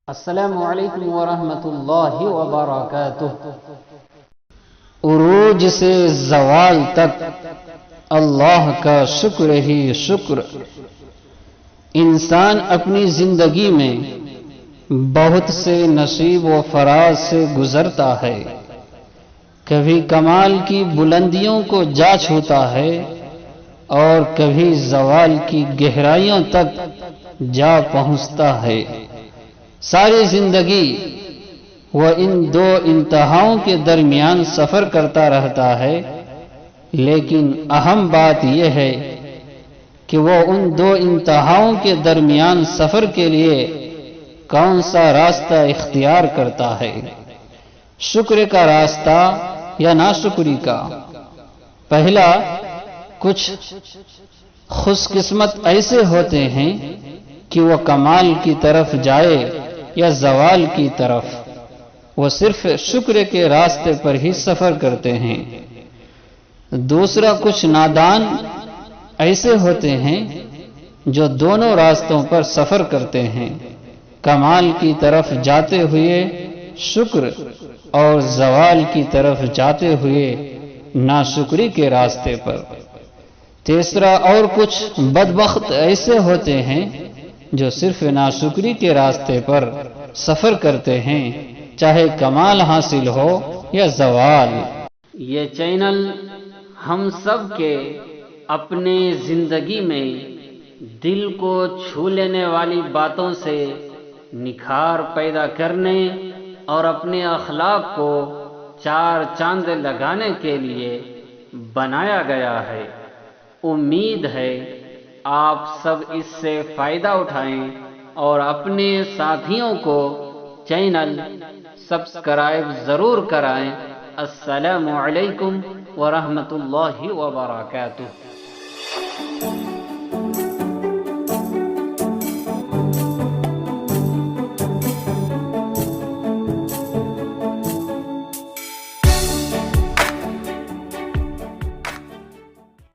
السلام علیکم ورحمۃ اللہ وبرکاتہ۔ عروج سے زوال تک اللہ کا شکر ہی شکر۔ انسان اپنی زندگی میں بہت سے نصیب و فراز سے گزرتا ہے، کبھی کمال کی بلندیوں کو جا چھوتا ہے اور کبھی زوال کی گہرائیوں تک جا پہنچتا ہے۔ ساری زندگی وہ ان دو انتہاؤں کے درمیان سفر کرتا رہتا ہے، لیکن اہم بات یہ ہے کہ وہ ان دو انتہاؤں کے درمیان سفر کے لیے کون سا راستہ اختیار کرتا ہے، شکر کا راستہ یا ناشکری کا۔ پہلا، کچھ خوش قسمت ایسے ہوتے ہیں کہ وہ کمال کی طرف جائے یا زوال کی طرف، وہ صرف شکر کے راستے پر ہی سفر کرتے ہیں۔ دوسرا، کچھ نادان ایسے ہوتے ہیں جو دونوں راستوں پر سفر کرتے ہیں، کمال کی طرف جاتے ہوئے شکر اور زوال کی طرف جاتے ہوئے ناشکری کے راستے پر۔ تیسرا، اور کچھ بدبخت ایسے ہوتے ہیں جو صرف ناشکری کے راستے پر سفر کرتے ہیں، چاہے کمال حاصل ہو یا زوال۔ یہ چینل ہم سب کے اپنے زندگی میں دل کو چھو لینے والی باتوں سے نکھار پیدا کرنے اور اپنے اخلاق کو چار چاند لگانے کے لیے بنایا گیا ہے۔ امید ہے آپ سب اس سے فائدہ اٹھائیں اور اپنے ساتھیوں کو چینل سبسکرائب ضرور کرائیں۔ السلام علیکم ورحمۃ اللہ وبرکاتہ۔